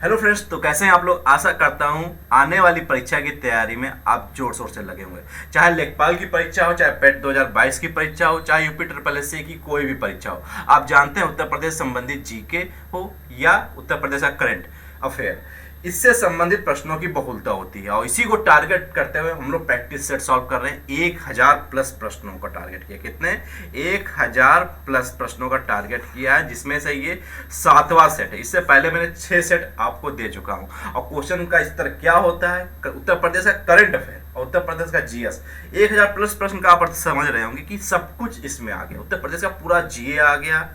Hello friends, तो कैसे हैं आप लोग। आशा करता हूं आने वाली परीक्षा की तैयारी में आप जोर शोर से लगे होंगे। चाहे लेखपाल की परीक्षा हो, चाहे पेट 2022 की परीक्षा हो, चाहे यूपी ट्रिपल एस सी की कोई भी परीक्षा हो। आप जानते हैं उत्तर प्रदेश संबंधित जीके हो या उत्तर प्रदेश का करंट अफेयर, इससे संबंधित प्रश्नों की बहुलता होती है और इसी को टारगेट करते हुए हम लोग प्रैक्टिस सेट सॉल्व कर रहे हैं। 1000 प्लस प्रश्नों का टारगेट किया। कितने? 1000 प्लस प्रश्नों का टारगेट किया है, जिसमें से ये 7वां सेट है। इससे पहले मैंने 6 सेट आपको दे चुका हूं। और क्वेश्चन का स्तर क्या होता है? उत्तर प्रदेश का करंट अफेयर और उत्तर प्रदेश का जीएस। 1000 प्लस प्रश्न का आप समझ रहे होंगे कि सब कुछ इसमें आ गया। उत्तर प्रदेश का पूरा जीए आ गया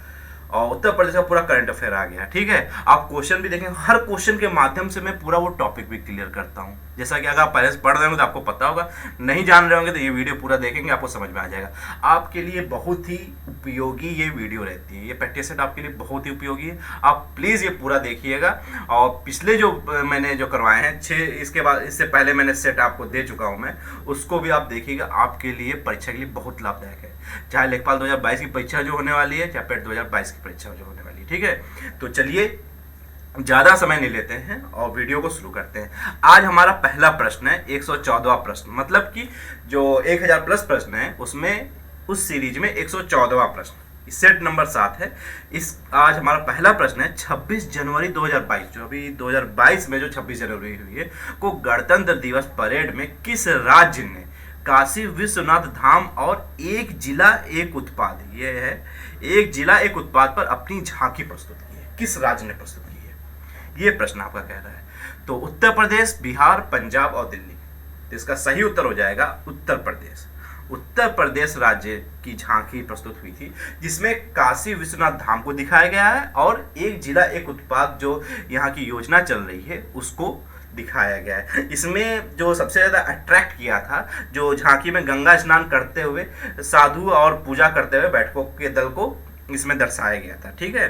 और उत्तर प्रदेश का पूरा करंट अफेयर आ गया। ठीक है, आप क्वेश्चन भी देखेंगे, हर क्वेश्चन के माध्यम से मैं पूरा वो टॉपिक भी क्लियर करता हूं। जैसा कि अगर आप पहले से पढ़ रहे होंगे तो आपको पता होगा, नहीं जान रहे होंगे तो ये वीडियो पूरा देखेंगे, आपको समझ में आ जाएगा। आपके लिए बहुत ही उपयोगी ये वीडियो रहती है। ये प्रैक्टिस सेट आपके लिए बहुत ही उपयोगी है। आप प्लीज़ ये पूरा देखिएगा। और पिछले जो मैंने जो करवाए हैं 6, इसके बाद इससे पहले मैंने सेट आपको दे चुका हूँ मैं, उसको भी आप देखिएगा। आपके लिए परीक्षा के लिए बहुत लाभदायक है। चाहे लेखपाल 2022 की परीक्षा जो होने वाली है, चाहे पेट 2022 की परीक्षा जो होने वाली है। ठीक है, तो चलिए ज़्यादा समय नहीं लेते हैं और वीडियो को शुरू करते हैं। आज हमारा पहला प्रश्न है 114वां प्रश्न, मतलब कि जो 1000 प्लस प्रश्न है उसमें उस सीरीज में 114वां प्रश्न, सेट नंबर 7 है। इस आज हमारा पहला प्रश्न है 26 जनवरी 2022, जो अभी 2022 में जो 26 जनवरी हुई है को गणतंत्र दिवस परेड में किस राज्य ने काशी विश्वनाथ धाम और एक जिला एक उत्पाद, ये है एक जिला एक उत्पाद पर अपनी झांकी प्रस्तुत की है? किस राज्य ने प्रस्तुत की है? ये प्रश्न आपका कह रहा है। तो उत्तर प्रदेश, बिहार, पंजाब और दिल्ली। तो इसका सही उत्तर हो जाएगा उत्तर प्रदेश। उत्तर प्रदेश राज्य की झांकी प्रस्तुत हुई थी, जिसमें काशी विश्वनाथ धाम को दिखाया गया है और एक जिला एक उत्पाद जो यहाँ की योजना चल रही है उसको दिखाया गया है। इसमें जो सबसे ज़्यादा अट्रैक्ट किया था, जो झांकी में गंगा स्नान करते हुए साधु और पूजा करते हुए बैठकों के दल को इसमें दर्शाया गया था। ठीक है,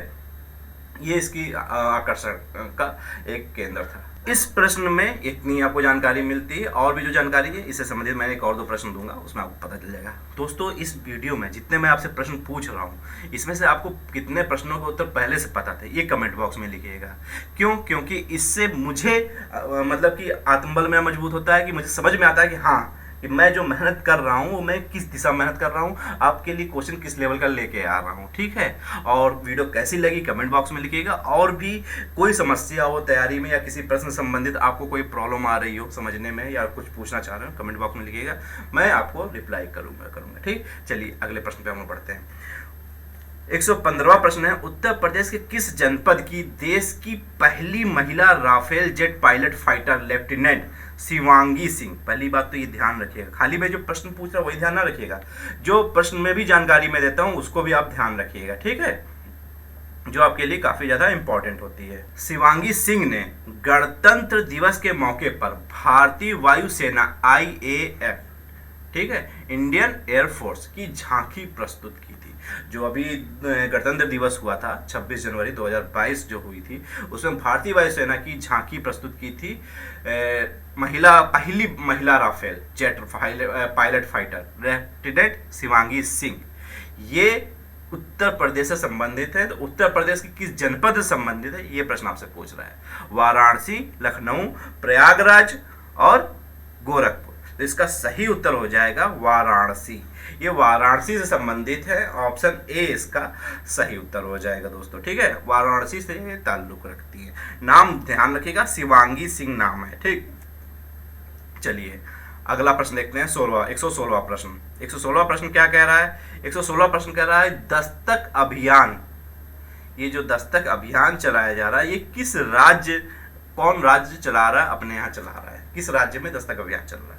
ये इसकी आकर्षण का एक केंद्र था। इस प्रश्न में इतनी आपको जानकारी मिलती है, और भी जो जानकारी है इससे संबंधित मैं एक और 2 प्रश्न दूंगा, उसमें आपको पता चल जाएगा। दोस्तों, इस वीडियो में जितने मैं आपसे प्रश्न पूछ रहा हूँ, इसमें से आपको कितने प्रश्नों के उत्तर पहले से पता थे, ये कमेंट बॉक्स में लिखिएगा। क्यों? क्योंकि इससे मुझे मतलब कि आत्मबल में मजबूत होता है कि मुझे समझ में आता है कि हाँ, कि मैं जो मेहनत कर रहा हूँ मैं किस दिशा में मेहनत कर रहा हूँ, आपके लिए क्वेश्चन किस लेवल का लेके आ रहा हूँ। ठीक है, और वीडियो कैसी लगी कमेंट बॉक्स में लिखिएगा। और भी कोई समस्या हो तैयारी में या किसी प्रश्न संबंधित आपको कोई प्रॉब्लम आ रही हो समझने में या कुछ पूछना चाह रहे हो, कमेंट बॉक्स में लिखिएगा, मैं आपको रिप्लाई करूँगा। ठीक, चलिए अगले प्रश्न पे हम बढ़ते हैं। 115वां प्रश्न है, उत्तर प्रदेश के किस जनपद की देश की पहली महिला Rafale jet pilot fighter lieutenant Shivangi Singh? पहली बात तो ये ध्यान रखिएगा, खाली मैं जो प्रश्न पूछ रहा हूँ वही ध्यान ना रखिएगा, जो प्रश्न में भी जानकारी मैं देता हूँ उसको भी आप ध्यान रखिएगा। ठीक है, जो आपके लिए काफी ज्यादा इंपॉर्टेंट होती है। शिवांगी सिंह ने गणतंत्र दिवस के मौके पर भारतीय वायुसेना IAF, ठीक है, इंडियन एयरफोर्स की झांकी प्रस्तुत की थी। जो अभी गणतंत्र दिवस हुआ था 26 जनवरी 2022 जो हुई थी, उसमें भारतीय वायुसेना की झांकी प्रस्तुत की थी पहली महिला Rafale jet pilot fighter lieutenant Shivangi Singh. ये उत्तर प्रदेश से संबंधित है। तो उत्तर प्रदेश की किस जनपद से संबंधित है, ये प्रश्न आपसे पूछ रहा है। वाराणसी, लखनऊ, प्रयागराज और गोरखपुर। तो इसका सही उत्तर हो जाएगा वाराणसी। ये वाराणसी से संबंधित है, ऑप्शन ए इसका सही उत्तर हो जाएगा दोस्तों। ठीक है, वाराणसी से ये ताल्लुक रखती है। नाम ध्यान रखिएगा, शिवांगी सिंह नाम है। ठीक, चलिए अगला प्रश्न देखते हैं। 116वां प्रश्न। 116वां प्रश्न क्या कह रहा है? 116वां प्रश्न कह रहा है, दस्तक अभियान, ये जो दस्तक अभियान चलाया जा रहा है, ये किस राज्य, कौन राज्य चला रहा है? अपने यहाँ चला रहा है। किस राज्य में दस्तक अभियान चल रहा है?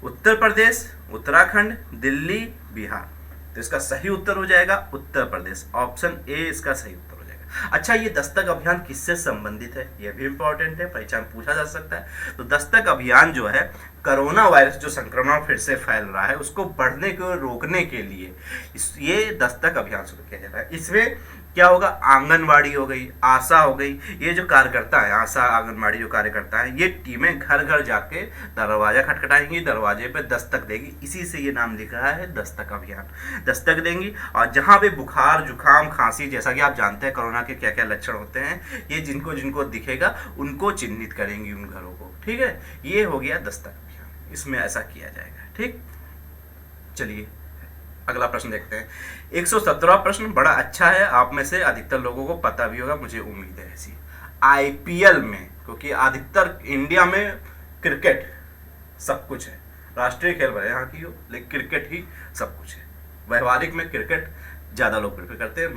उत्तर प्रदेश, उत्तराखंड, दिल्ली, बिहार। तो इसका सही उत्तर हो जाएगा उत्तर प्रदेश, ऑप्शन ए इसका सही उत्तर हो जाएगा। अच्छा, ये दस्तक अभियान किससे संबंधित है? ये भी इंपॉर्टेंट है, परीक्षा में पूछा जा सकता है। तो दस्तक अभियान जो है, कोरोना वायरस जो संक्रमण फिर से फैल रहा है उसको बढ़ने को रोकने के लिए ये दस्तक अभियान शुरू किया जा रहा है। इसमें क्या होगा, आंगनवाड़ी हो गई, आशा हो गई, ये जो कार्यकर्ता है, आशा आंगनवाड़ी जो कार्यकर्ता है, ये टीमें घर घर जाके दरवाजा खटखटाएंगी, दरवाजे पे दस्तक देगी, इसी से ये नाम लिखा है दस्तक अभियान। दस्तक देंगी और जहाँ पे बुखार जुकाम खांसी, जैसा कि आप जानते हैं कोरोना के क्या क्या लक्षण होते हैं, ये जिनको जिनको दिखेगा उनको चिन्हित करेंगी उन घरों को। ठीक है, ये हो गया दस्तक अभियान, इसमें ऐसा किया जाएगा। ठीक, चलिए अगला प्रश्न देखते हैं। 117वां प्रश्न बड़ा अच्छा है, आप में से अधिकतर लोगों को पता भी होगा, मुझे उम्मीद है ऐसी। आईपीएल में, क्योंकि अधिकतर इंडिया में क्रिकेट सब कुछ है, राष्ट्रीय खेल भले यहाँ की हो लेकिन क्रिकेट ही सब कुछ है। व्यवहारिक में क्रिकेट ज़्यादा लोग प्रेफर करते हैं,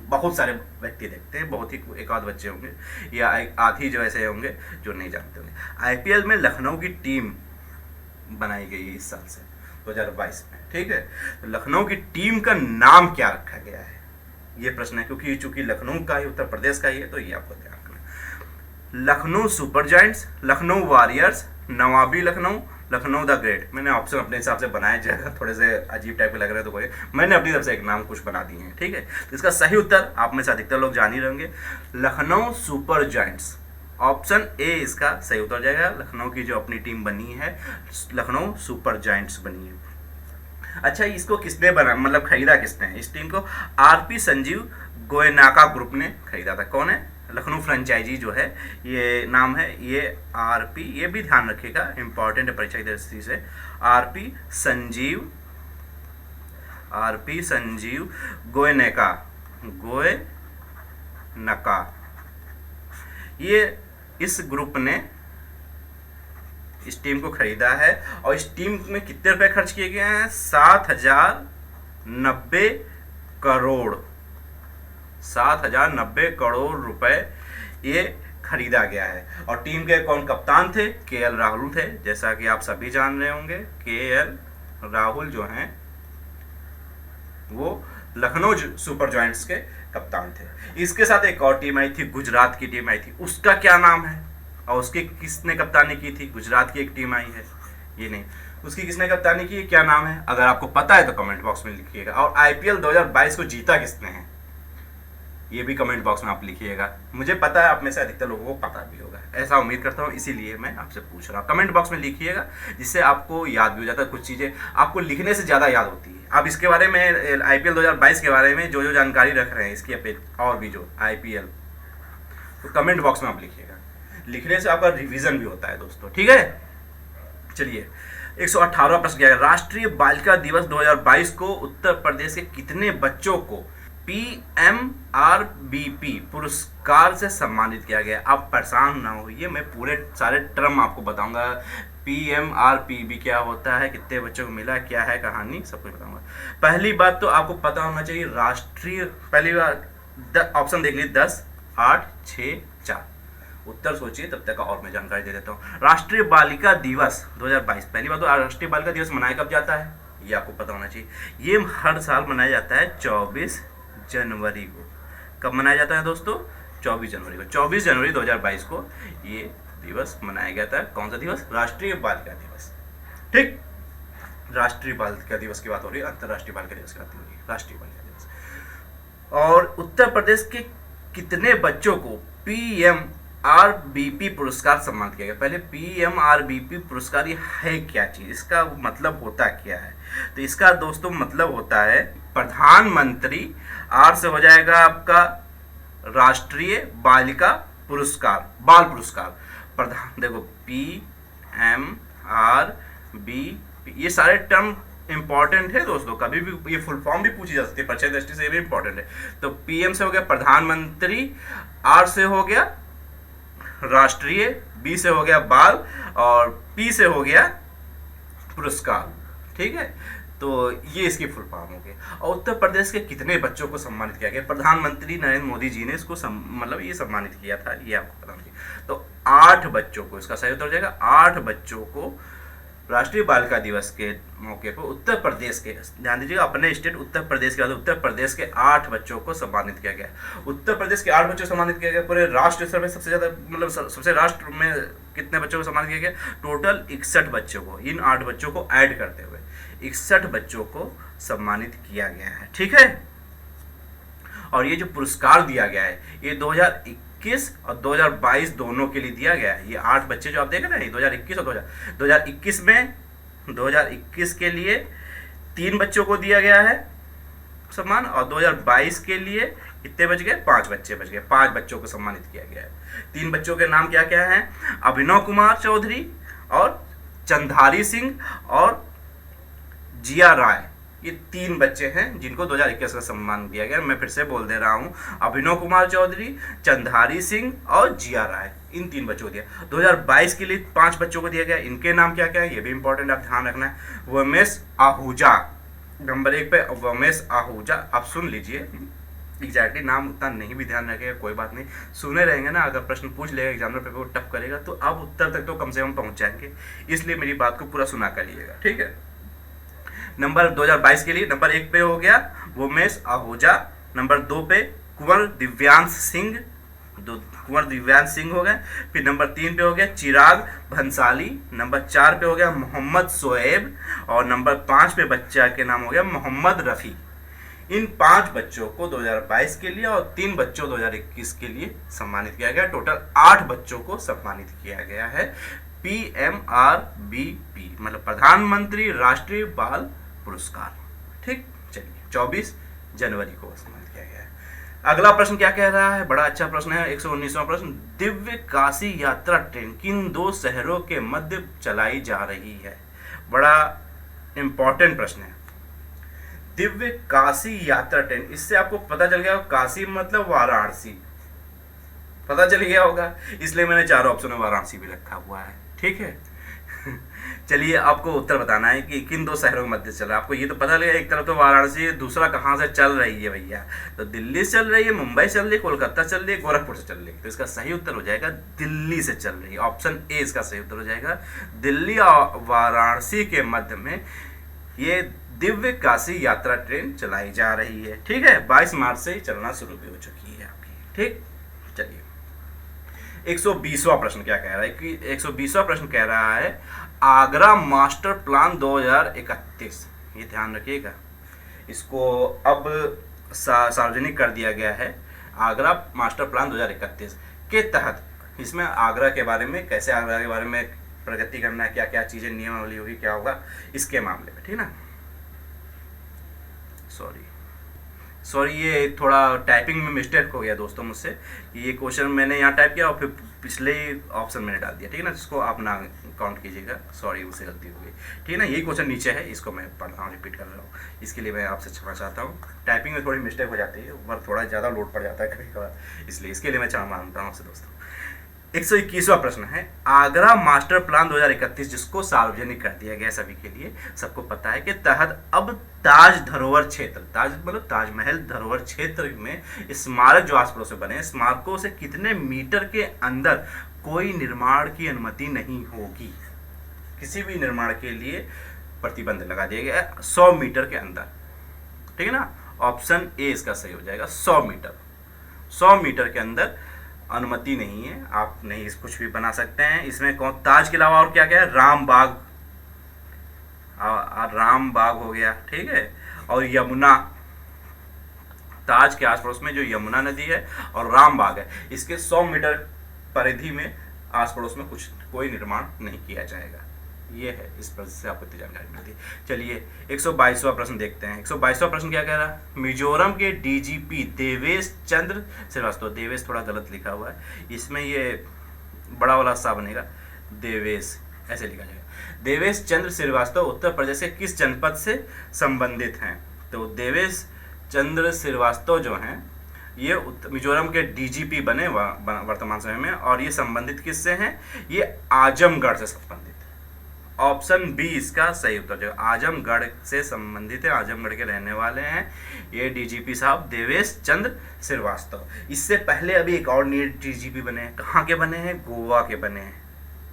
बहुत सारे व्यक्ति देखते हैं, बहुत ही एक आध बच्चे होंगे या आधी जो ऐसे होंगे जो नहीं जानते होंगे। आईपीएल में लखनऊ की टीम बनाई गई है इस साल से 2022 में। ठीक है, तो लखनऊ की टीम का नाम क्या रखा गया है, ये प्रश्न है, क्योंकि चूंकि लखनऊ का ही, उत्तर प्रदेश का ही है, तो ये आपको ध्यान रखना। Lucknow super giants, Lucknow warriors, नवाबी लखनऊ, लखनऊ द ग्रेट। मैंने ऑप्शन अपने हिसाब से बनाए, जगह थोड़े से अजीब टाइप के लग रहे हैं तो कोई, मैंने अपनी तरफ से एक नाम कुछ बना दिए हैं। ठीक है, तो इसका सही उत्तर आप में से अधिकतर लोग जान ही रहेंगे, Lucknow super giants. Option A इसका सही उत्तर जाएगा। लखनऊ की जो अपनी टीम बनी है, लखनऊ सुपर जायंट्स बनी है। अच्छा, इसको किसने बना, मतलब खरीदा किसने है इस टीम को? आरपी संजीव गोयनाका ग्रुप ने खरीदा था। कौन है? लखनऊ फ्रेंचाइजी जो है, ये नाम है, ये आरपी, ये भी ध्यान रखिएगा, इंपॉर्टेंट है परीक्षा की दृष्टि से। आरपी संजीव गोयनाका, ये इस ग्रुप ने इस टीम को खरीदा है। और इस टीम में कितने रुपए खर्च किए गए हैं? 7,090 करोड़, 7,090 करोड़ रुपए ये खरीदा गया है। और टीम के कौन कप्तान थे? केएल राहुल थे, जैसा कि आप सभी जान रहे होंगे। केएल राहुल जो हैं वो लखनऊ सुपर जायंट्स के कप्तान थे। इसके साथ एक और टीम आई थी, गुजरात की टीम आई थी, उसका क्या नाम है? और उसकी किसने कप्तानी की थी? गुजरात की एक टीम आई है, ये नहीं, उसकी किसने कप्तानी की, क्या नाम है? अगर आपको पता है तो कमेंट बॉक्स में लिखिएगा। और आईपीएल 2022 को जीता किसने है, ये भी कमेंट बॉक्स में आप लिखिएगा। मुझे पता है आप में से अधिकतर लोगों को पता भी होगा, ऐसा उम्मीद करता हूँ, इसीलिए मैं आपसे पूछ रहा हूँ। कमेंट बॉक्स में लिखिएगा, जिससे आपको याद भी हो जाता है। कुछ चीज़ें आपको लिखने से ज़्यादा याद होती है। आप इसके बारे में, आईपीएल 2022 के बारे में जो जानकारी रख रहे हैं, इसकी और भी जो आईपीएल, तो कमेंट बॉक्स में आप लिखिएगा, लिखने से आपका रिवीजन भी होता है दोस्तों। ठीक है, चलिए 118वां प्रश्न क्या है? राष्ट्रीय बालिका दिवस 2022 को उत्तर प्रदेश के कितने बच्चों को PMRBP पुरस्कार से सम्मानित किया गया? आप परेशान ना होइए, मैं पूरे सारे टर्म आपको बताऊंगा। PMRBP क्या होता है, कितने बच्चों को मिला, क्या है कहानी, सब कुछ बताऊंगा। पहली बात तो आपको पता होना चाहिए, राष्ट्रीय, पहली बार ऑप्शन देख लीजिए, 10, 8, 6, 4। उत्तर सोचिए, तब तक और मैं जानकारी दे देता हूँ। राष्ट्रीय बालिका दिवस 2022, पहली बात तो राष्ट्रीय बालिका दिवस मनाया कब जाता है, ये आपको पता होना चाहिए। ये हर साल मनाया जाता है 24 जनवरी को। कब मनाया जाता है दोस्तों? 24 जनवरी को। 24 जनवरी 2022 को ये दिवस मनाया गया था। कौन सा दिवस? राष्ट्रीय बालिका दिवस। ठीक, राष्ट्रीय बालिका दिवस की बात हो रही है, अंतर्राष्ट्रीय बालिका दिवस की बात हो रही है, राष्ट्रीय बालिका दिवस। और उत्तर प्रदेश के कितने बच्चों को PMRBP पुरस्कार सम्मानित किया गया? पहले PMRBP पुरस्कार ये है क्या चीज, इसका मतलब होता क्या है? तो इसका दोस्तों मतलब होता है प्रधानमंत्री, आर से हो जाएगा आपका राष्ट्रीय बालिका पुरस्कार, बाल पुरस्कार। प्रधान, देखो PMRBP, ये सारे टर्म इंपॉर्टेंट है दोस्तों, कभी भी ये फुल फॉर्म भी पूछी जा सकती है, परीक्षा दृष्टि से ये भी इंपॉर्टेंट है। तो PM से हो गया प्रधानमंत्री, R से हो गया राष्ट्रीय, B से हो गया बाल, और P से हो गया पुरस्कार। ठीक है, तो ये इसकी फुल फॉर्म हो गई। और उत्तर प्रदेश के कितने बच्चों को सम्मानित किया गया? प्रधानमंत्री नरेंद्र मोदी जी ने इसको मतलब ये सम्मानित किया था, ये आपको पता नहीं। तो 8 बच्चों को, इसका सही उत्तर हो जाएगा 8 बच्चों को राष्ट्रीय बालिका दिवस के मौके पर उत्तर प्रदेश के, ध्यान दीजिएगा, अपने स्टेट उत्तर प्रदेश के बाद उत्तर प्रदेश के 8 बच्चों को सम्मानित किया गया। उत्तर प्रदेश के 8 बच्चों को सम्मानित किया गया। पूरे राष्ट्र स्तर में सबसे ज्यादा, मतलब सबसे राष्ट्र में कितने बच्चों को सम्मानित किया गया? टोटल 61 बच्चों को, इन 8 बच्चों को ऐड करते हुए 61 बच्चों को सम्मानित किया गया है। ठीक है, और ये जो पुरस्कार दिया गया है ये 2021 और 2022 दोनों के लिए दिया गया है। ये 8 बच्चे जो आप देख रहे हैं 2021 और 2021 में 2021 के लिए 3 बच्चों को दिया गया है सम्मान, और 2022 के लिए कितने बच गए, 5 बच्चे बच गए। 5 बच्चों को सम्मानित किया गया है। 3 बच्चों के नाम क्या क्या हैं, अभिनव कुमार चौधरी और चंधारी सिंह और जिया राय। ये 3 बच्चे हैं जिनको 2021 का सम्मान दिया गया। मैं फिर से बोल दे रहा हूँ, अभिनव कुमार चौधरी, चंधारी सिंह और जिया राय, इन 3 बच्चों को दिया। 2022 के लिए 5 बच्चों को दिया गया। इनके नाम क्या क्या है ये भी इंपॉर्टेंट आप ध्यान रखना है। वमेश आहूजा नंबर 1 पे, वमेश आहूजा। आप सुन लीजिए, एग्जैक्टली नाम उतना नहीं भी ध्यान रखेगा, कोई बात नहीं, सुने रहेंगे ना। अगर प्रश्न पूछ लेगा एग्जामिनर पेपर को टफ करेगा तो आप उत्तर तक तो कम से कम पहुंच जाएंगे, इसलिए मेरी बात को पूरा सुना करिएगा, ठीक है। नंबर 2022 के लिए नंबर 1 पे हो गया वोमेश आहूजा, नंबर 2 पे कुंवर दिव्यांश सिंह, कुंवर दिव्यांश सिंह हो गए। फिर नंबर 3 पे हो गया चिराग भंसाली, नंबर 4 पे हो गया मोहम्मद शोएब, और नंबर 5 पे बच्चा के नाम हो गया मोहम्मद रफ़ी। इन 5 बच्चों को 2022 के लिए और 3 बच्चों 2021 के लिए सम्मानित किया गया। टोटल 8 बच्चों को सम्मानित किया गया है PMRBP, मतलब प्रधानमंत्री राष्ट्रीय बाल पुरस्कार, ठीक। चलिए 24 जनवरी को सम्मानित किया गया है। अगला प्रश्न क्या कह रहा है, बड़ा अच्छा प्रश्न है, 119वां प्रश्न। दिव्य काशी यात्रा ट्रेन किन 2 शहरों के मध्य चलाई जा रही है? बड़ा इंपॉर्टेंट प्रश्न है। दिव्य काशी यात्रा ट्रेन, इससे आपको पता चल गया काशी मतलब वाराणसी, पता चल गया होगा, इसलिए मैंने 4 ऑप्शन में वाराणसी भी रखा हुआ है, ठीक है। चलिए आपको उत्तर बताना है कि किन 2 शहरों के मध्य चल रहा है। आपको ये तो पता लगेगा, एक तरफ तो वाराणसी है, दूसरा कहाँ से चल रही है भैया, तो दिल्ली से चल रही है, मुंबई चल रही है, कोलकाता चल रही है, गोरखपुर से चल रही है। तो इसका सही उत्तर हो जाएगा दिल्ली से चल रही है। ऑप्शन ए इसका सही उत्तर हो जाएगा। दिल्ली और वाराणसी के मध्य में ये दिव्य काशी यात्रा ट्रेन चलाई जा रही है, ठीक है। 22 मार्च से ही चलना शुरू भी हो चुकी है आपकी, ठीक। चलिए 120वां प्रश्न क्या कह रहा है कि 120वां प्रश्न कह रहा है आगरा मास्टर प्लान 2031। ये ध्यान रखिएगा, इसको अब सार्वजनिक कर दिया गया है। आगरा मास्टर प्लान 2031 के तहत इसमें आगरा के बारे में, कैसे आगरा के बारे में प्रगति करना है, क्या क्या चीज़ें नियमावली होगी, क्या होगा इसके मामले में, ठीक ना। सॉरी ये थोड़ा टाइपिंग में मिस्टेक हो गया दोस्तों मुझसे। ये क्वेश्चन मैंने यहाँ टाइप किया और फिर पिछले ही ऑप्शन मैंने डाल दिया, ठीक है ना, जिसको आप ना काउंट कीजिएगा, सॉरी उससे गलती हो गई, ठीक है ना। यही क्वेश्चन नीचे है, इसको मैं पढ़ रहा हूँ, रिपीट कर रहा हूँ, इसके लिए मैं आपसे क्षमा चाहता हूँ। टाइपिंग में थोड़ी मिस्टेक हो जाती है, ऊपर थोड़ा ज़्यादा लोड पड़ जाता है कभी कभार, इसलिए इसके लिए मैं क्षमा मांगता हूँ आपसे दोस्तों। 121वां प्रश्न है आगरा मास्टर प्लान 2031, जिसको सार्वजनिक कर दिया गया सभी के लिए, सबको पता है, के तहत अब ताज धरोहर क्षेत्र, ताज मतलब ताजमहल धरोहर क्षेत्र में स्मारक जो आस पड़ोस में बने, स्मारकों से कितने मीटर के अंदर कोई निर्माण की अनुमति नहीं होगी। किसी भी निर्माण के लिए प्रतिबंध लगा दिया गया है 100 मीटर के अंदर, ठीक है ना। ऑप्शन ए इसका सही हो जाएगा, 100 मीटर। 100 मीटर के अंदर अनुमति नहीं है, आप नहीं कुछ भी बना सकते हैं। इसमें कौन, ताज के अलावा और क्या क्या है, राम बाग हो गया, ठीक है, और यमुना, ताज के आस पड़ोस में जो यमुना नदी है और राम बाग है, इसके 100 मीटर परिधि में आस पड़ोस में कोई निर्माण नहीं किया जाएगा। ये है, इस प्रश्न से आपको इतनी जानकारी मिलती है। चलिए 122वां प्रश्न देखते हैं। 122वां प्रश्न क्या कह रहा है, मिजोरम के डीजीपी देवेश चंद्र श्रीवास्तव, देवेश थोड़ा गलत लिखा हुआ है, इसमें ये बड़ा वाला सा बनेगा, देवेश ऐसे लिखा जाएगा। देवेश चंद्र श्रीवास्तव उत्तर प्रदेश के किस जनपद से संबंधित हैं? तो देवेश चंद्र श्रीवास्तव जो हैं ये मिजोरम के डीजीपी बने वर्तमान समय में, और ये संबंधित किससे हैं, ये आजमगढ़ से संबंधित। ऑप्शन बी इसका सही उत्तर जो आजमगढ़ से संबंधित है, आजमगढ़ के रहने वाले हैं ये डीजीपी साहब देवेश चंद्र श्रीवास्तव। इससे पहले अभी एक और नए डीजीपी बने हैं, कहाँ के बने हैं, गोवा के बने हैं,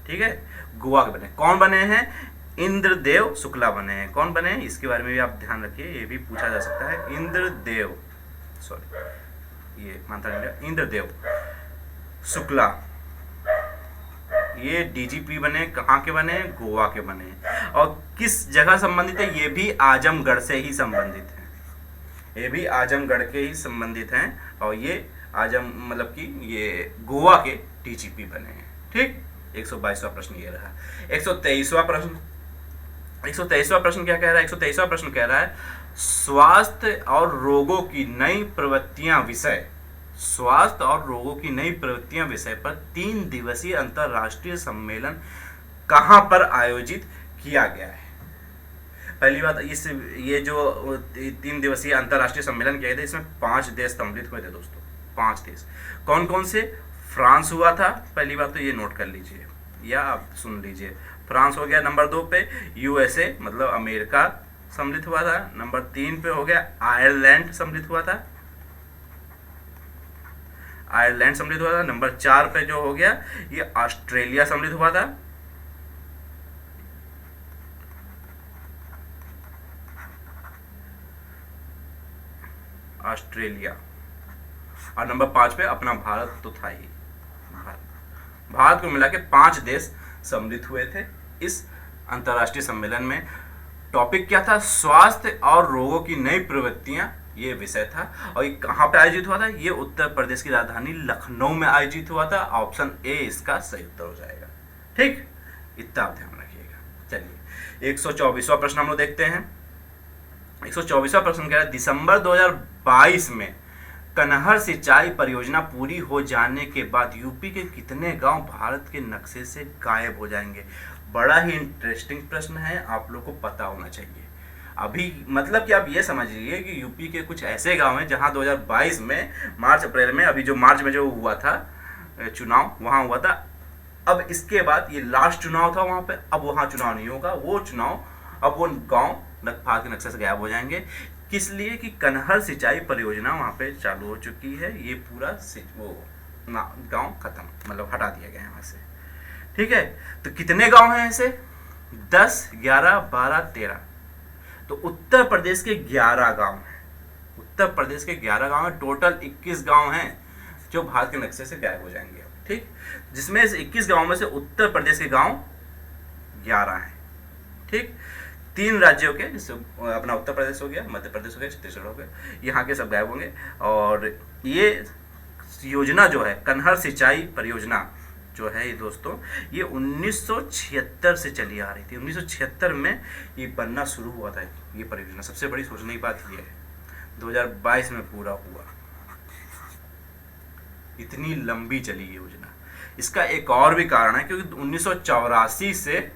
ठीक है, गोवा के बने। कौन बने हैं, इंद्रदेव शुक्ला बने हैं। कौन बने हैं इसके बारे में भी आप ध्यान रखिए, ये भी पूछा जा सकता है। इंद्रदेव, सॉरी ये मानता नहीं, इंद्रदेव शुक्ला ये डीजीपी बने, कहाँ के बने, गोवा के बने, और किस जगह संबंधित है, ये भी आजमगढ़ से ही संबंधित है, ये भी आजमगढ़ के ही संबंधित हैं और ये आजम मतलब कि ये गोवा के डीजीपी बने हैं। ठीक, 122वां प्रश्न ये रहा। 123वां प्रश्न, 123वां प्रश्न क्या कह रहा है? 123वां प्रश्न कह रहा है स्वास्थ्य और रोगों की नई प्रवृत्तियां विषय, स्वास्थ्य और रोगों की नई प्रवृत्तियां विषय पर 3 दिवसीय अंतरराष्ट्रीय सम्मेलन कहां पर आयोजित किया गया है? पहली बात, इस ये जो 3 दिवसीय अंतरराष्ट्रीय सम्मेलन किया गया था, इसमें 5 देश सम्मिलित हुए थे दोस्तों। 5 देश कौन कौन से? फ्रांस हुआ था, पहली बात तो ये नोट कर लीजिए या आप सुन लीजिए। फ्रांस हो गया नंबर 2 पे, यूएसए मतलब अमेरिका सम्मिलित हुआ था। नंबर 3 पे हो गया आयरलैंड सम्मिलित हुआ था, आयरलैंड सम्मिलित हुआ था। नंबर 4 पे जो हो गया ये ऑस्ट्रेलिया सम्मिलित हुआ था। ऑस्ट्रेलिया। और नंबर 5 पे अपना भारत तो था ही। भारत को मिला के 5 देश सम्मिलित हुए थे इस अंतर्राष्ट्रीय सम्मेलन में। टॉपिक क्या था? स्वास्थ्य और रोगों की नई प्रवृत्तियां, ये विषय था। और ये कहाँ पे आयोजित हुआ था? ये उत्तर प्रदेश की राजधानी लखनऊ में आयोजित हुआ था। ऑप्शन ए इसका सही उत्तर हो जाएगा। ठीक, इतना आप ध्यान रखिएगा। चलिए 124वां प्रश्न हम लोग देखते हैं। 124वां प्रश्न कह रहा है दिसंबर 2022 में कनहर सिंचाई परियोजना पूरी हो जाने के बाद यूपी के कितने गांव भारत के नक्शे से गायब हो जाएंगे? बड़ा ही इंटरेस्टिंग प्रश्न है, आप लोग को पता होना चाहिए। अभी मतलब कि आप ये समझिए कि यूपी के कुछ ऐसे गांव हैं जहां 2022 में मार्च अप्रैल में, अभी जो मार्च में जो हुआ था चुनाव, वहां हुआ था। अब इसके बाद ये लास्ट चुनाव था वहां पे, अब वहां चुनाव नहीं होगा। वो चुनाव, अब वो गाँव भारत के नक्शे से गायब हो जाएंगे। किस लिए? कि कनहर सिंचाई परियोजना वहां पे चालू हो चुकी है। ये पूरा वो गांव खत्म, मतलब हटा दिया गया है वहां से। ठीक है, तो कितने गांव हैं ऐसे? 10, 11, 12, 13। तो उत्तर प्रदेश के 11 गांव हैं। उत्तर प्रदेश के 11 गांव हैं। टोटल 21 गांव हैं जो भारत के नक्शे से गायब हो जाएंगे। ठीक, जिसमें से 21 गांव में से उत्तर प्रदेश के गांव 11 हैं। ठीक, 3 राज्यों के, जैसे अपना उत्तर प्रदेश हो गया, मध्य प्रदेश हो गया, छत्तीसगढ़ हो गया, यहाँ के सब गायब होंगे। और ये योजना जो है कनहर सिंचाई परियोजना जो है ये दोस्तों, ये 1976 से चली आ रही थी। 1976 में ये बनना शुरू हुआ था ये परियोजना। सबसे बड़ी सोचने की बात ये है 2022 में पूरा हुआ। इतनी लंबी चली ये योजना। इसका एक और भी कारण है, क्योंकि 1984 से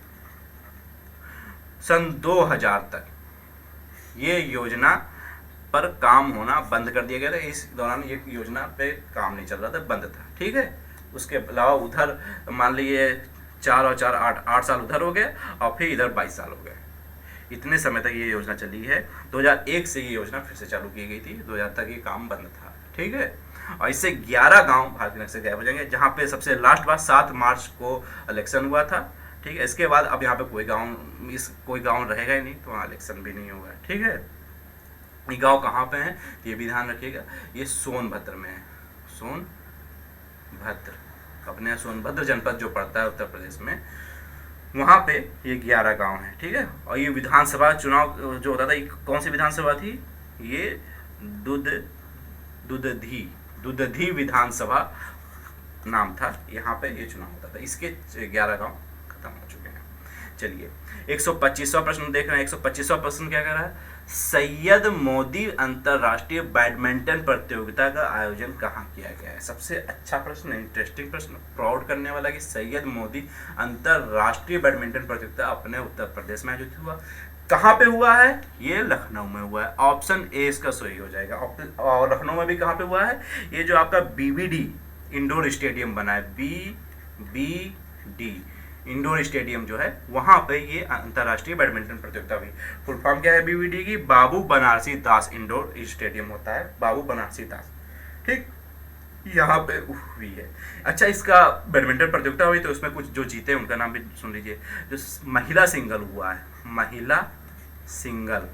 सन 2000 तक ये योजना पर काम होना बंद कर दिया गया था। इस दौरान ये योजना पे काम नहीं चल रहा था, बंद था। ठीक है, उसके अलावा उधर मान लीजिए 4 और 4 8 साल उधर हो गए और फिर इधर 22 साल हो गए। इतने समय तक ये योजना चली है। 2001 से ये योजना फिर से चालू की गई थी, 2000 तक ये काम बंद था। ठीक है, और इससे 11 गांव भारत के नक्शे से गायब हो जाएंगे, जहाँ पे सबसे लास्ट बार 7 मार्च को इलेक्शन हुआ था। ठीक है, इसके बाद अब यहाँ पे कोई गांव रहेगा ही नहीं, तो वहाँ इलेक्शन भी नहीं होगा। ठीक है, ये गांव कहाँ पे हैं ये भी ध्यान रखिएगा। ये सोनभद्र में है। सोनभद्र, अपने सोनभद्र जनपद जो पड़ता है उत्तर प्रदेश में, वहाँ पे ये 11 गांव हैं। ठीक है, और ये विधानसभा चुनाव जो होता था, ये कौन सी विधानसभा थी? ये दुधधी विधानसभा नाम था। यहाँ पे ये चुनाव होता था। इसके 11 गांव खत्म हो चुके हैं। चलिए 125वां प्रश्न देख रहे हैं। 125वां प्रश्न क्या कह रहा है? सैयद मोदी अंतरराष्ट्रीय बैडमिंटन प्रतियोगिता का आयोजन कहाँ किया गया है? सबसे अच्छा प्रश्न, इंटरेस्टिंग प्रश्न, प्राउड करने वाला कि सैयद मोदी अंतरराष्ट्रीय बैडमिंटन प्रतियोगिता अपने उत्तर प्रदेश में आयोजित हुआ। कहाँ पे हुआ है? ये लखनऊ में हुआ है। ऑप्शन ए इसका सही हो जाएगा। और लखनऊ में भी कहाँ पे हुआ है? ये जो आपका बीबीडी इंडोर स्टेडियम बना है, बीबीडी इंडोर स्टेडियम जो है, वहाँ पे ये अंतर्राष्ट्रीय बैडमिंटन प्रतियोगिता हुई। फुल फॉर्म क्या है बीबीडी की? बाबू बनारसी दास इंडोर स्टेडियम होता है, बाबू बनारसी दास। ठीक, यहाँ पे हुई है। अच्छा, इसका बैडमिंटन प्रतियोगिता हुई तो उसमें कुछ जो जीते उनका नाम भी सुन लीजिए। जो महिला सिंगल हुआ है, महिला सिंगल,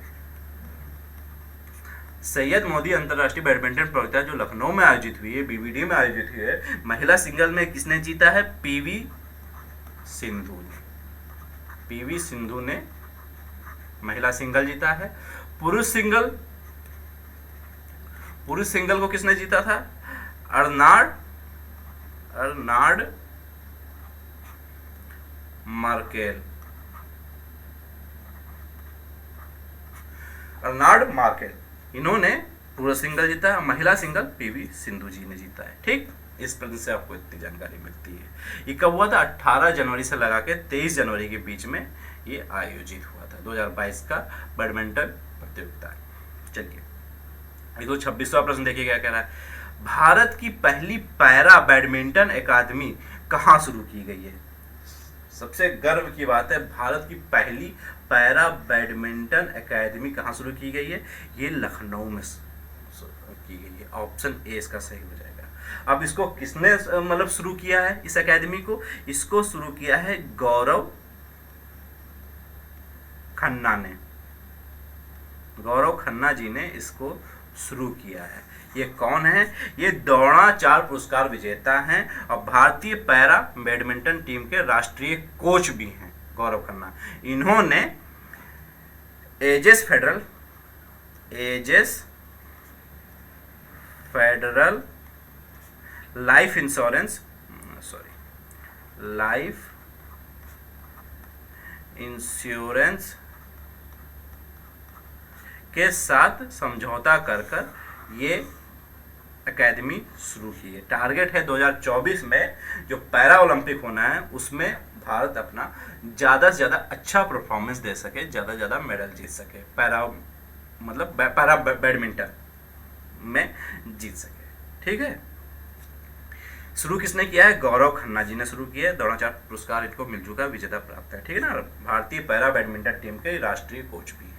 सैयद मोदी अंतर्राष्ट्रीय बैडमिंटन प्रतियोगिता जो लखनऊ में आयोजित हुई है, बीबीडी में आयोजित हुई है, महिला सिंगल में किसने जीता है? पीवी सिंधु ने महिला सिंगल जीता है। पुरुष सिंगल पुरुष सिंगल को किसने जीता था? अर्नाड अर्नाड मार्केल। अर्नाड मार्केल इन्होंने पुरुष सिंगल जीता, महिला सिंगल पीवी सिंधु जी ने जीता है। ठीक, इस प्रश्न से आपको इतनी जानकारी मिलती है। ये कब हुआ था? 18 जनवरी से लगा के 23 जनवरी के बीच में ये आयोजित हुआ था, 2022 का बैडमिंटन प्रतियोगिता। चलिए, ये तो 26वां प्रश्न देखिए क्या कह रहा है। भारत की पहली पैरा बैडमिंटन अकादमी कहाँ शुरू की गई है? सबसे गर्व की बात है, भारत की पहली पैरा बैडमिंटन अकादमी कहाँ शुरू की गई है? ये लखनऊ में की गई है। ऑप्शन ए इसका सही हो जाएगा। अब इसको किसने मतलब शुरू किया है इस अकादमी को? इसको शुरू किया है गौरव खन्ना ने। गौरव खन्ना जी ने इसको शुरू किया है। ये कौन है? ये द्रोणाचार्य पुरस्कार विजेता हैं और भारतीय पैरा बैडमिंटन टीम के राष्ट्रीय कोच भी हैं गौरव खन्ना। इन्होंने एजेस फेडरल लाइफ इंश्योरेंस के साथ समझौता कर ये एकेडमी शुरू की है। टारगेट है 2024 में जो पैरा ओलंपिक होना है उसमें भारत अपना ज़्यादा से ज़्यादा अच्छा परफॉर्मेंस दे सके, ज़्यादा से ज़्यादा मेडल जीत सके, पैरा मतलब पैरा बैडमिंटन में जीत सके। ठीक है, शुरू किसने किया है? गौरव खन्ना जी ने शुरू किया है। द्रोणाचार्य पुरस्कार इनको मिल चुका, विजेता प्राप्त है। ठीक है ना। भारतीय पैरा बैडमिंटन टीम के राष्ट्रीय कोच भी हैं।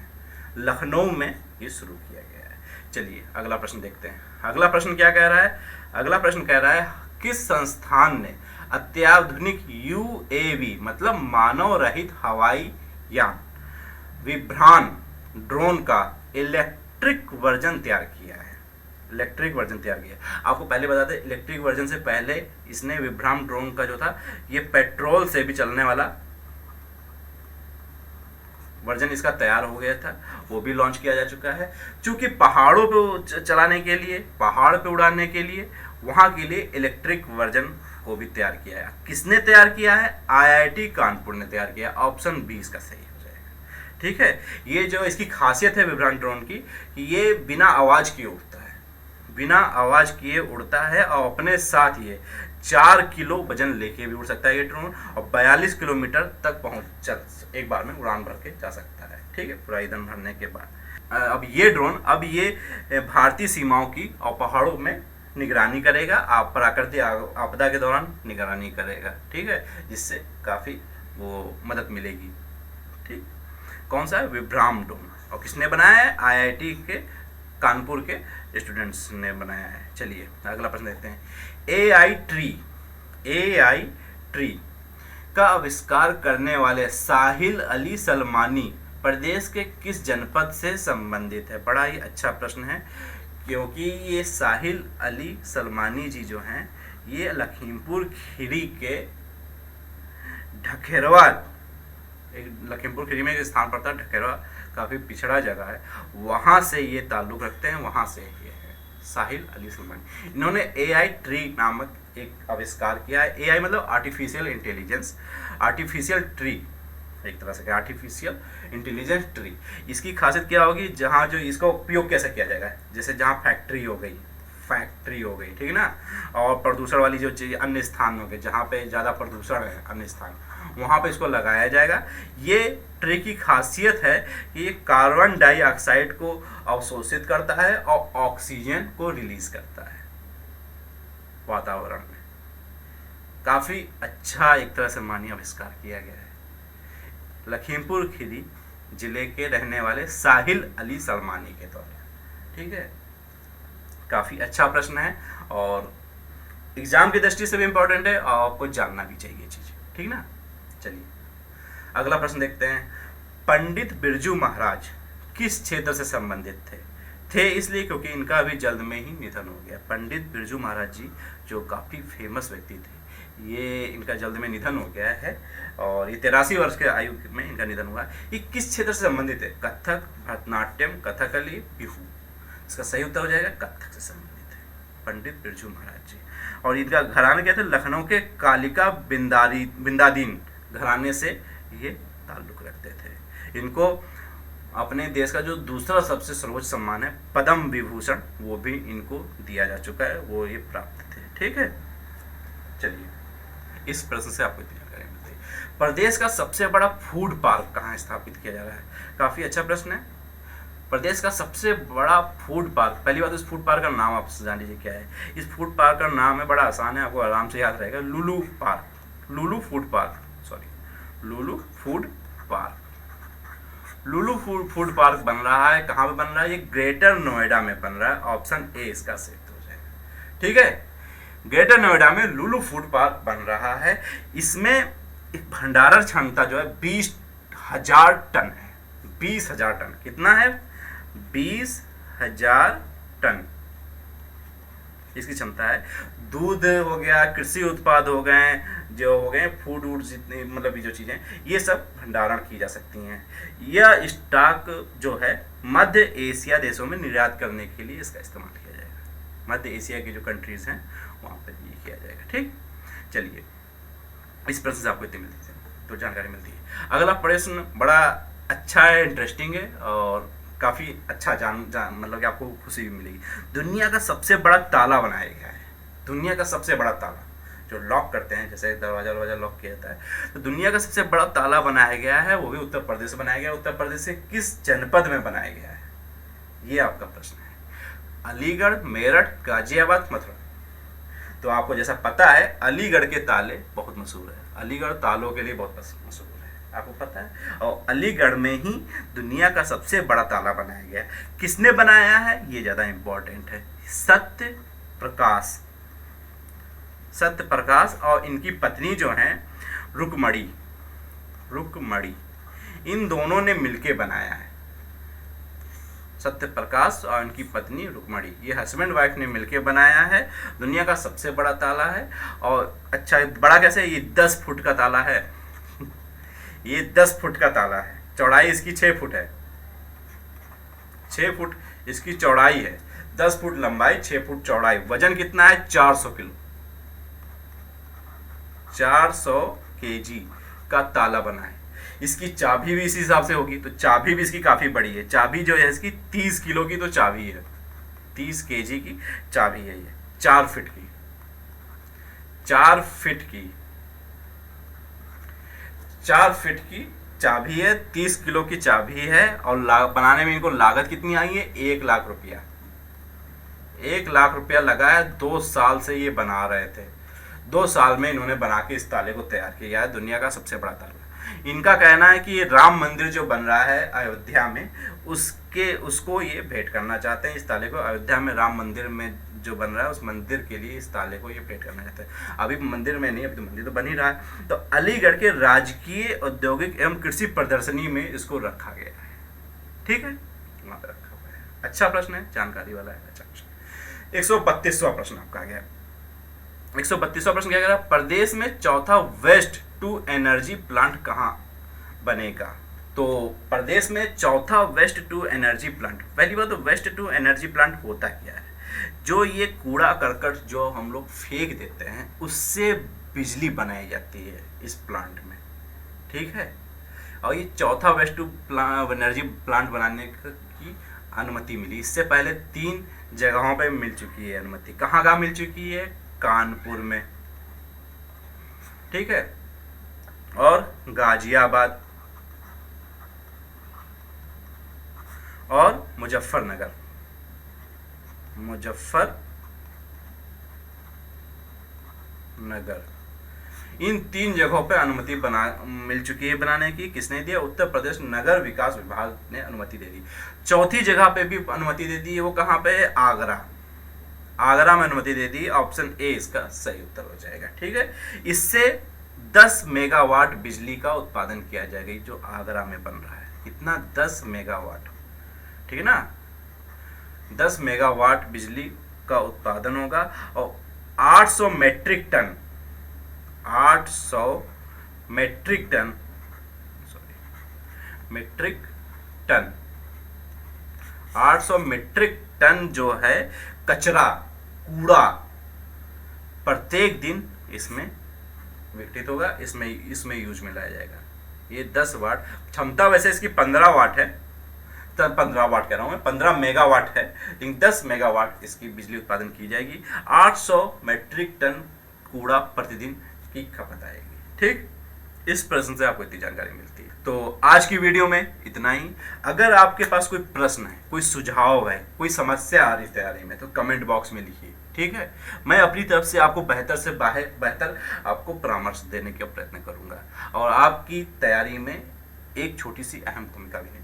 लखनऊ में ये शुरू किया गया है। चलिए अगला प्रश्न देखते हैं। अगला प्रश्न क्या कह रहा है? अगला प्रश्न कह रहा है किस संस्थान ने अत्याधुनिक यूएवी मतलब मानव रहित हवाई यान विभ्राम ड्रोन का इलेक्ट्रिक वर्जन तैयार किया है? इलेक्ट्रिक वर्जन तैयार किया। आपको पहले बता दें, इलेक्ट्रिक वर्जन से पहले इसने विभ्राम ड्रोन का जो था ये पेट्रोल से भी चलने वाला वर्जन इसका तैयार हो गया था, वो भी लॉन्च किया जा चुका है। क्योंकि पहाड़ों पे चलाने के लिए, पहाड़ पे उड़ाने के लिए, वहाँ के लिए इलेक्ट्रिक वर्जन को भी तैयार किया है। किसने तैयार किया है? आईआईटी कानपुर ने तैयार किया। ऑप्शन बी इसका सही हो जाएगा। ठीक है, ये जो इसकी खासियत है विभ्राम ड्रोन की कि ये बिना आवाज़ किए उड़ता है, बिना आवाज़ किए उड़ता है और अपने साथ ये 4 किलो वजन लेके भी उड़ सकता है ये ड्रोन और 42 किलोमीटर तक पहुंच एक बार में उड़ान भर के जा सकता है। ठीक है, पूरा ईंधन भरने के बाद। अब ये ड्रोन भारतीय सीमाओं की और पहाड़ों में निगरानी करेगा, प्राकृतिक आपदा के दौरान निगरानी करेगा। ठीक है, जिससे काफ़ी वो मदद मिलेगी। ठीक, कौन सा है? विभ्राम ड्रोन। और किसने बनाया है? आईआईटी के कानपुर के स्टूडेंट्स ने बनाया है। चलिए अगला प्रश्न देखते हैं। एआई ट्री का आविष्कार करने वाले साहिल अली सलमानी प्रदेश के किस जनपद से संबंधित है? बड़ा ही अच्छा प्रश्न है, क्योंकि ये साहिल अली सलमानी जी जो हैं ये लखीमपुर खीरी के ढकेरवा, लखीमपुर खीरी में एक स्थान पड़ता है ढकेरवा, काफ़ी पिछड़ा जगह है, वहाँ से ये ताल्लुक़ रखते हैं, वहाँ से ये है साहिल अली सलमानी। इन्होंने एआई ट्री नामक एक आविष्कार किया है। एआई मतलब आर्टिफिशियल इंटेलिजेंस, आर्टिफिशियल ट्री, एक तरह से आर्टिफिशियल इंटेलिजेंस ट्री। इसकी खासियत क्या होगी? जहाँ जो इसका उपयोग कैसे किया जाएगा, जैसे जहाँ फैक्ट्री हो गई, ठीक है ना, और प्रदूषण वाली जो चीज़ अन्य स्थान हो गए जहाँ पे ज़्यादा प्रदूषण है, अन्य स्थान, वहाँ पे इसको लगाया जाएगा। ये ट्री की खासियत है कि ये कार्बन डाइऑक्साइड को अवशोषित करता है और ऑक्सीजन को रिलीज करता है वातावरण में। काफ़ी अच्छा एक तरह से मानी आविष्कार किया गया है। लखीमपुर खीरी जिले के रहने वाले साहिल अली सलमानी के द्वारा। ठीक है, काफ़ी अच्छा प्रश्न है और एग्जाम की दृष्टि से भी इम्पोर्टेंट है और आपको जानना भी चाहिए चीज़। ठीक ना। चलिए अगला प्रश्न देखते हैं। पंडित बिरजू महाराज किस क्षेत्र से संबंधित थे इसलिए क्योंकि इनका अभी जल्द में ही निधन हो गया। पंडित बिरजू महाराज जी जो काफ़ी फेमस व्यक्ति थे, ये इनका जल्द में निधन हो गया है और ये 83 वर्ष के आयु में इनका निधन हुआ है। ये किस क्षेत्र से संबंधित है? कथक, भरतनाट्यम, कथकली, बिहू। इसका सही उत्तर हो जाएगा कत्थक से संबंधित है, पंडित बिरजू महाराज जी। और इनका घराना क्या था, लखनऊ के कालिका बिंदादीन घराने से ये ताल्लुक रखते थे। इनको अपने देश का जो दूसरा सबसे सर्वोच्च सम्मान है पद्म विभूषण, वो भी इनको दिया जा चुका है, वो ये प्राप्त थे। ठीक है, चलिए इस प्रश्न से आपको इतनी जानकारी मिलती है। प्रदेश का सबसे बड़ा फूड पार्क कहाँ स्थापित किया जा रहा है? काफी अच्छा प्रश्न है। प्रदेश का सबसे बड़ा फूड पार्क, पहली बात इस फूड पार्क का नाम आप जान लीजिए क्या है। इस फूड पार्क का नाम है, बड़ा आसान है, आपको आराम से याद रहेगा, लुलु पार्क, लुलु फूड पार्क, सॉरी लुलु फूड पार्क। लुलु फूड पार्क बन रहा है, कहाँ पे बन रहा है? ये ग्रेटर नोएडा में बन रहा है, ऑप्शन ए इसका सही हो जाएगा। ठीक है, ग्रेटर नोएडा में लुलु फूड पार्क बन रहा है। इसमें एक भंडारण क्षमता जो है 20,000 टन है। 20,000 टन, कितना है? 20,000 टन इसकी क्षमता है। दूध हो गया, कृषि उत्पाद हो गए, जो हो गए फूड वूड, जितने मतलब ये जो चीज़ें, ये सब भंडारण की जा सकती हैं। यह स्टॉक जो है मध्य एशिया देशों में निर्यात करने के लिए इसका इस्तेमाल किया जाएगा। मध्य एशिया की जो कंट्रीज़ हैं वहाँ पर ये किया जाएगा। ठीक, चलिए इस प्रश्न से आपको इतनी मिलती है तो जानकारी मिलती है। अगला प्रश्न बड़ा अच्छा है, इंटरेस्टिंग है और काफ़ी अच्छा मतलब कि आपको खुशी भी मिलेगी। दुनिया का सबसे बड़ा ताला बनाया गया है। दुनिया का सबसे बड़ा ताला जो लॉक करते हैं, जैसे दरवाजा लॉक किया जाता है, तो दुनिया का सबसे बड़ा ताला बनाया गया है, वो भी उत्तर प्रदेश से बनाया गया है। उत्तर प्रदेश से किस जनपद में बनाया गया है, ये आपका प्रश्न है। अलीगढ़, मेरठ, गाजियाबाद, मथुरा। तो आपको जैसा पता है अलीगढ़ के ताले बहुत मशहूर है, अलीगढ़ तालों के लिए बहुत मशहूर है, आपको पता है। और अलीगढ़ में ही दुनिया का सबसे बड़ा ताला बनाया गया है। किसने बनाया है, ये ज़्यादा इंपॉर्टेंट है। सत्य प्रकाश और इनकी पत्नी जो हैं रुकमणी, इन दोनों ने मिलके बनाया है। सत्य प्रकाश और इनकी पत्नी रुकमणी, ये हस्बैंड वाइफ ने मिलके बनाया है। दुनिया का सबसे बड़ा ताला है। और अच्छा, बड़ा कैसे, ये 10 फुट का ताला है। ये 10 फुट का ताला है, चौड़ाई इसकी 6 फुट है, 6 फुट इसकी चौड़ाई है, 10 फुट लंबाई, 6 फुट चौड़ाई। वजन कितना है? 400 किलो, 400 केजी का ताला बना है। इसकी चाबी भी इसी हिसाब से होगी, तो चाबी भी इसकी काफ़ी बड़ी है। चाबी जो है इसकी 30 किलो की तो चाबी है, 30 केजी की चाबी है। ये 4 फीट की, 4 फीट की चाबी है, 30 किलो की चाबी है। और बनाने में इनको लागत कितनी आई है? 1 लाख रुपया। 1 लाख रुपया लगा है, 2 साल से ये बना रहे थे। 2 साल में इन्होंने बना के इस ताले को तैयार किया है। दुनिया का सबसे बड़ा ताला। इनका कहना है कि राम मंदिर जो बन रहा है अयोध्या में, उसको ये भेंट करना चाहते हैं। इस ताले को अयोध्या में राम मंदिर में जो बन रहा है, उस मंदिर के लिए इस ताले को ये भेंट करना चाहते हैं। अभी मंदिर में नहीं, अभी तो मंदिर तो बन ही रहा है। तो अलीगढ़ के राजकीय औद्योगिक एवं कृषि प्रदर्शनी में इसको रखा गया है। ठीक है, वहाँ पर रखा हुआ है। अच्छा प्रश्न है, जानकारी वाला है, अच्छा प्रश्न। 132वां प्रश्न आपका आ गया। 132वां प्रश्न क्या कह रहा है? प्रदेश में चौथा वेस्ट टू एनर्जी प्लांट कहाँ बनेगा? तो प्रदेश में चौथा वेस्ट टू एनर्जी प्लांट, पहली बात तो वेस्ट टू एनर्जी प्लांट होता क्या है? जो ये कूड़ा करकट जो हम लोग फेंक देते हैं, उससे बिजली बनाई जाती है इस प्लांट में। ठीक है, और ये चौथा वेस्ट टू एनर्जी प्लांट बनाने की अनुमति मिली। इससे पहले 3 जगहों पे मिल चुकी है अनुमति। कहाँ मिल चुकी है? कानपुर में, ठीक है, और गाजियाबाद और मुजफ्फरनगर। इन 3 जगहों पे अनुमति मिल चुकी है बनाने की। किसने दिया? उत्तर प्रदेश नगर विकास विभाग ने अनुमति दे दी। चौथी जगह पे भी अनुमति दे दी है, वो कहाँ पे है? आगरा में अनुमति दे दी। ऑप्शन ए इसका सही उत्तर हो जाएगा। ठीक है, इससे 10 मेगावाट बिजली का उत्पादन किया जाएगा, जो आगरा में बन रहा है। कितना? 10 मेगावाट। ठीक है ना, 10 मेगावाट बिजली का उत्पादन होगा। और 800 मेट्रिक टन 800 मीट्रिक टन जो है कचरा, कूड़ा प्रत्येक दिन इसमें विघटित होगा, इसमें यूज में लाया जाएगा। ये 10 वाट क्षमता, वैसे इसकी 15 वाट है, तब 15 वाट कह रहा हूं मैं, 15 मेगावाट है, लेकिन 10 मेगावाट इसकी बिजली उत्पादन की जाएगी। 800 मीट्रिक टन कूड़ा प्रतिदिन की खपत आएगी। ठीक, इस प्रश्न से आपको इतनी जानकारी मिलती है। तो आज की वीडियो में इतना ही। अगर आपके पास कोई प्रश्न है, कोई सुझाव है, कोई समस्या आ रही तैयारी में, तो कमेंट बॉक्स में लिखिए। ठीक है, मैं अपनी तरफ से आपको बेहतर से बेहतर आपको परामर्श देने का प्रयत्न करूंगा और आपकी तैयारी में एक छोटी सी अहम भूमिका भी निभाऊंगा।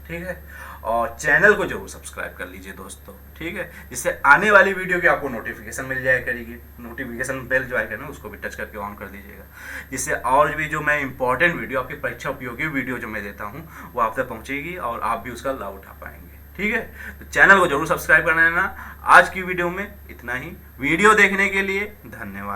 ठीक है, और चैनल को जरूर सब्सक्राइब कर लीजिए दोस्तों। ठीक है, जिससे आने वाली वीडियो की आपको नोटिफिकेशन मिल जाया करेगी। नोटिफिकेशन बेल जो है ना, उसको भी टच करके ऑन कर दीजिएगा, जिससे और भी जो मैं इंपॉर्टेंट वीडियो, आपकी परीक्षा उपयोगी वीडियो जो मैं देता हूँ, वो आप तक पहुँचेगी और आप भी उसका लाभ उठा पाएंगे। ठीक है, तो चैनल को जरूर सब्सक्राइब कर लेना। आज की वीडियो में इतना ही। वीडियो देखने के लिए धन्यवाद।